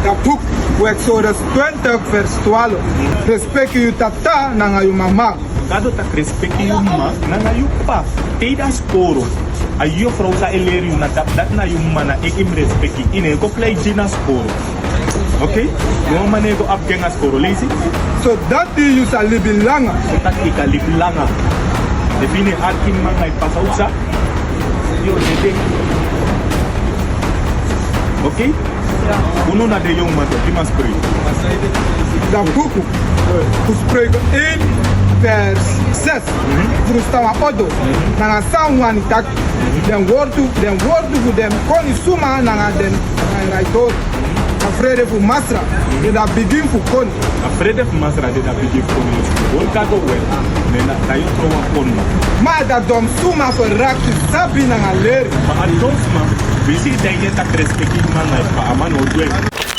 Dat boek, Exodus 20 vers 12. Respeki je tata nanga je mama. Kado tak respecti yung ma, nanga yung pa. Tida sporo. Ayo vrouw sa eleri na dat na yung mana ikim respecti. Ine ko play jina sporo. Okay? Yung manego abgenga sporo. Lazy? So dat die je sa libi langa. So tak ika liblanga. Define aking mga ipasausa. Yo, dede. Okay? Uno na de yung mato, di mas spray. Dat boek, we spreken 1 vers 6. Frustama odo. Nanga sangwani tak. Den wordu voor dem koni suma nanga den nanga door. Afrede voor masra. De da begin voor koni. Afrede voor masra de da begin voor koni. Wol kago wel. Nena tayo trowa koni. Maar dat dom suma voor rakti sabi nanga leri. Maar adonsma, bisi denye tak respecti man na pa aman odwe.